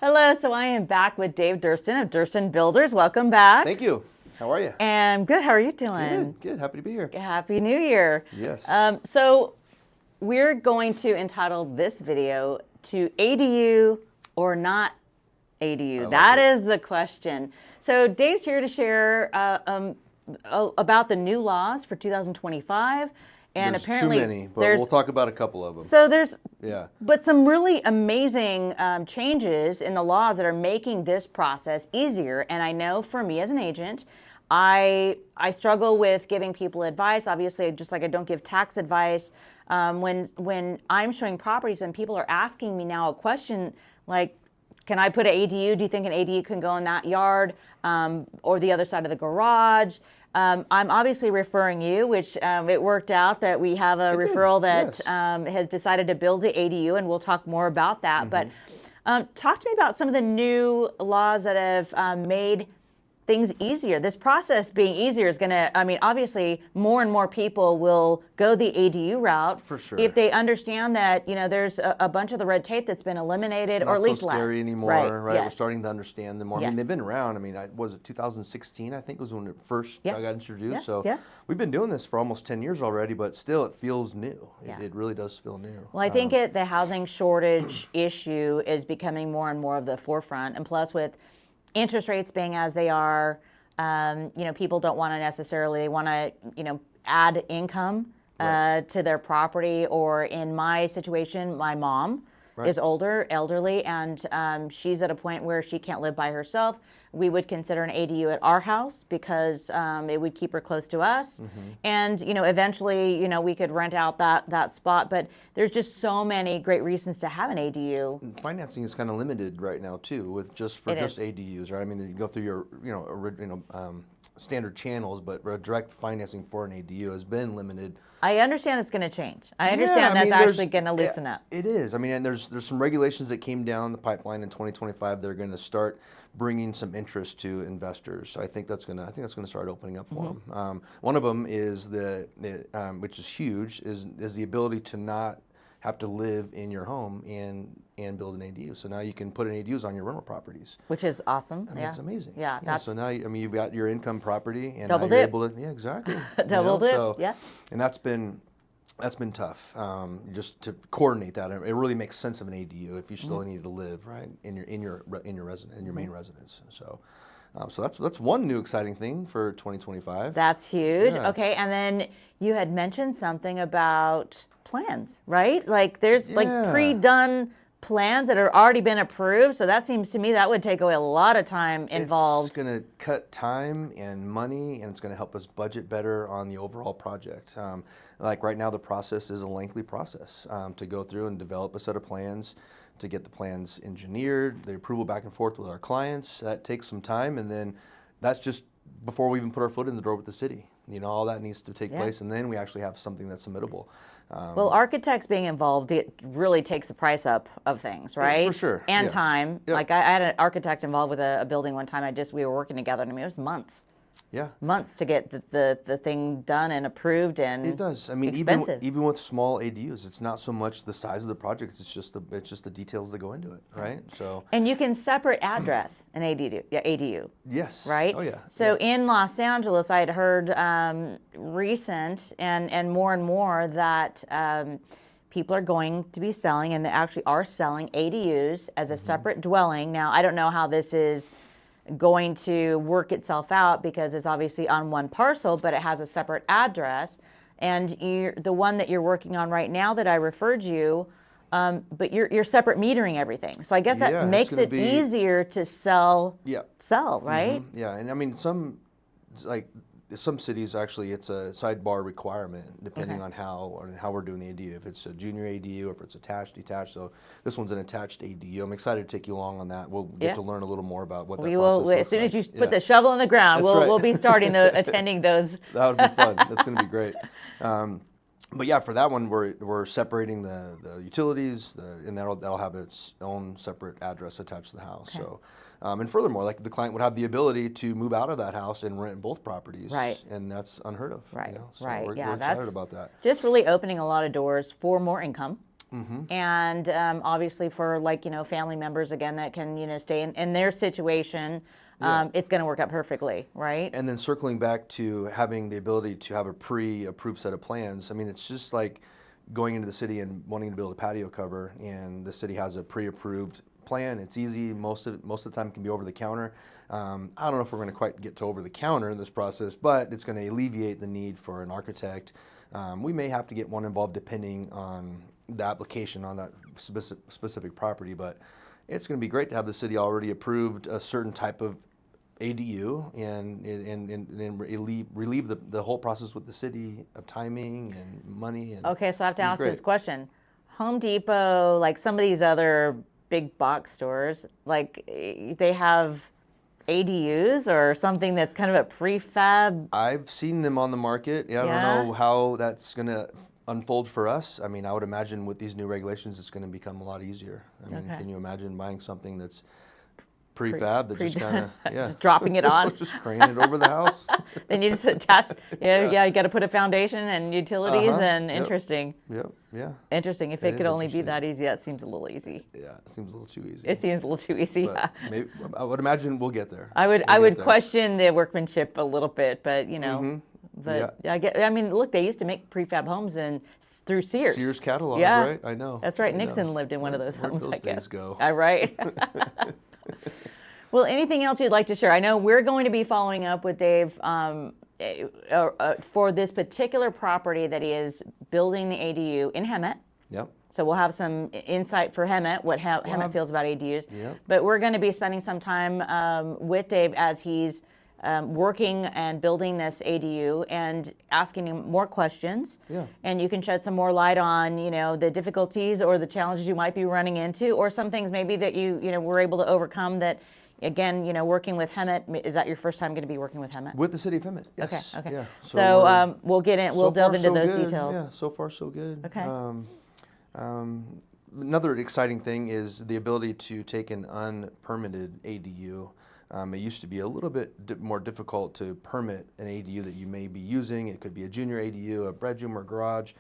Hello, so I am back with Dave Durston of Durston Builders. Welcome back. Thank you. How are you? And good, how are you doing? Good. Happy to be here. Happy New Year. Yes. So we're going to entitle this video to ADU or not ADU. That is the question. So Dave's here to share about the new laws for 2025. And there's apparently too many, but we'll talk about a couple of them. So there's, yeah, but some really amazing changes in the laws that are making this process easier. And I know for me as an agent, I struggle with giving people advice. Obviously, just like I don't give tax advice. When I'm showing properties and people are asking me now a question like, can I put an ADU? Do you think an ADU can go in that yard or the other side of the garage? I'm obviously referring you, which it worked out that we have a referral that has decided to build an ADU, and we'll talk more about that. But talk to me about some of the new laws that have made things easier. This process being easier is going to, I mean, obviously more and more people will go the ADU route. For sure. If they understand that, you know, there's a bunch of the red tape that's been eliminated, or at least less. It's not so scary anymore, right? Yes. We're starting to understand them more. Yes. I mean, they've been around. I mean, was it 2016, I think was when it first got introduced. Yes. So we've been doing this for almost 10 years already, but still it feels new. It really does feel new. Well, I think the housing shortage issue is becoming more and more of the forefront. And plus with interest rates being as they are, you know, people don't want to necessarily add income to their property. Or in my situation, my mom is elderly, and she's at a point where she can't live by herself. We would consider an ADU at our house because it would keep her close to us. And, you know, eventually, you know, we could rent out that spot. But there's just so many great reasons to have an ADU. And financing is kind of limited right now too, with just ADUs, right? I mean, you go through your, standard channels, but direct financing for an ADU has been limited. I understand it's going to change. I understand that's actually going to loosen up. It is. I mean, and there's some regulations that came down the pipeline in 2025. They're going to start bringing some interest to investors. So I think that's going to start opening up for them. One of them is which is huge, is the ability to not have to live in your home and build an ADU. So now you can put an ADUs on your rental properties, which is awesome. I mean, it's amazing. Yeah, that's so now you've got your income property, and double now you're dip. able to exactly double dip. So, yeah. And that's been tough just to coordinate that. It really makes sense of an ADU if you still need to live right in your main residence. So. So that's one new exciting thing for 2025. That's huge. Yeah. Okay, and then you had mentioned something about plans, right? Like there's like pre-done plans that have already been approved. So that seems to me that would take away a lot of time involved. It's going to cut time and money, and it's going to help us budget better on the overall project. Like right now, the process is a lengthy process to go through and develop a set of plans, to get the plans engineered, the approval back and forth with our clients. That takes some time, and then that's just before we even put our foot in the door with the city. You know, all that needs to take place, and then we actually have something that's submittable. Well, architects being involved, it really takes the price up of things, right? For sure. And time. Yep. Like I had an architect involved with a building one time. We were working together, and I mean, it was months. Yeah. Months to get the thing done and approved, and it does. I mean, expensive. even with small ADUs, it's not so much the size of the project; it's just the details that go into it, right? So. And you can separate address an ADU. Yeah, ADU. Yes. Right. Oh yeah. So in Los Angeles, I had heard recent and more that people are going to be selling, and they actually are selling ADUs as a separate dwelling. Now, I don't know how this is going to work itself out because it's obviously on one parcel, but it has a separate address. And the one that you're working on right now that I referred you, but you're separate metering everything. So I guess that makes it easier to sell. Yeah. Sell, right? Yeah, and I mean some cities actually it's a sidebar requirement depending on how we're doing the ADU. If it's a junior ADU or if it's attached, detached. So this one's an attached ADU. I'm excited to take you along on that. We'll get to learn a little more about what that process looks like. As soon as you put the shovel in the ground, we'll be starting attending those. That would be fun. That's going to be great. But yeah, for that one, we're separating the utilities, and that'll have its own separate address attached to the house. Okay. So. And furthermore, like the client would have the ability to move out of that house and rent both properties, right? And that's unheard of, right? You know? So right. we're excited about that. Just really opening a lot of doors for more income. and obviously for like, family members again that can, stay in their situation, it's going to work out perfectly, right? And then circling back to having the ability to have a pre-approved set of plans, I mean, it's just like going into the city and wanting to build a patio cover, and the city has a pre-approved plan. It's easy. Most of the time it can be over the counter. I don't know if we're going to quite get to over the counter in this process, but it's going to alleviate the need for an architect. We may have to get one involved depending on the application on that specific property, but it's going to be great to have the city already approved a certain type of ADU and relieve the whole process with the city of timing and money. And okay, so I have to ask this question. Home Depot, like some of these other big box stores, like they have ADUs or something that's kind of a prefab? I've seen them on the market. Yeah, I don't know how that's going to unfold for us. I mean, I would imagine with these new regulations, it's going to become a lot easier. I mean, can you imagine buying something that's prefab that just kind of, just dropping it on, just craning it over the house? Then you just attach, you got to put a foundation and utilities and interesting. Yeah. Interesting. If it could only be that easy, that seems a little easy. Yeah, it seems a little too easy. It seems a little too easy. But maybe, I would imagine we'll get there. I would question the workmanship a little bit, but But I mean, look, they used to make prefab homes through Sears. Sears catalog, right? I know. That's right. Nixon lived in one of those homes, I guess. Days go? Right. Well, anything else you'd like to share? I know we're going to be following up with Dave for this particular property that he is building the ADU in Hemet. Yep. So we'll have some insight for Hemet, what Hemet feels about ADUs. Yep. But we're going to be spending some time with Dave as he's working and building this ADU and asking him more questions. Yeah. And you can shed some more light on, the difficulties or the challenges you might be running into, or some things maybe that you were able to overcome that. Again, working with Hemet, is that your first time going to be working with Hemet? With the city of Hemet, yes. Okay. Yeah. So we'll delve into those details. Yeah, so far so good. Okay. Another exciting thing is the ability to take an unpermitted ADU. It used to be a little bit more difficult to permit an ADU that you may be using. It could be a junior ADU, a bedroom or garage,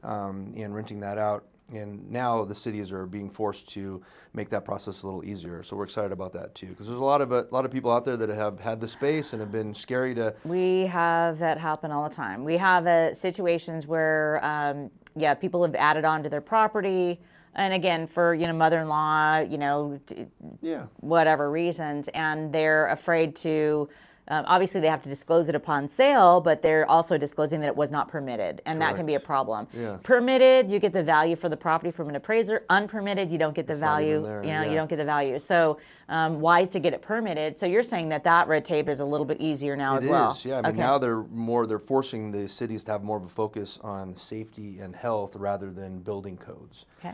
and renting that out. And now the cities are being forced to make that process a little easier. So we're excited about that too, because there's a lot of people out there that have had the space and have been scary to. We have that happen all the time. We have situations where, people have added on to their property, and again, for mother-in-law, whatever reasons, and they're afraid to. Obviously, they have to disclose it upon sale, but they're also disclosing that it was not permitted, and that can be a problem. Yeah. Permitted, you get the value for the property from an appraiser. Unpermitted, you don't get the value. You don't get the value. So, wise to get it permitted. So you're saying that red tape is a little bit easier now as well. It is, yeah. I mean, now they're forcing the cities to have more of a focus on safety and health rather than building codes. Okay.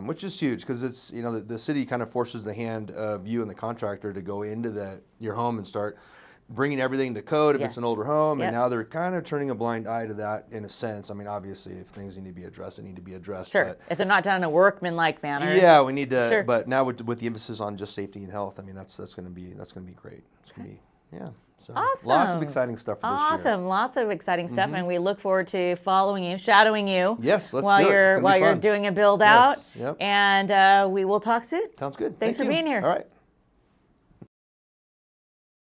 Which is huge, because it's the city kind of forces the hand of you and the contractor to go into your home and start bringing everything to code if it's an older home, and now they're kind of turning a blind eye to that in a sense. I mean, obviously, if things need to be addressed, they need to be addressed. Sure. But if they're not done in a workmanlike manner. Yeah, we need to. Sure. But now with the emphasis on just safety and health, I mean, that's going to be great. It's going to be So awesome. Lots of exciting stuff for this year. Awesome. Lots of exciting stuff, and we look forward to following you, shadowing you. Yes, let's while do it. While you're doing a build out. Yes. Yep. And we will talk soon. Sounds good. Thanks Thank for you. being here. All right.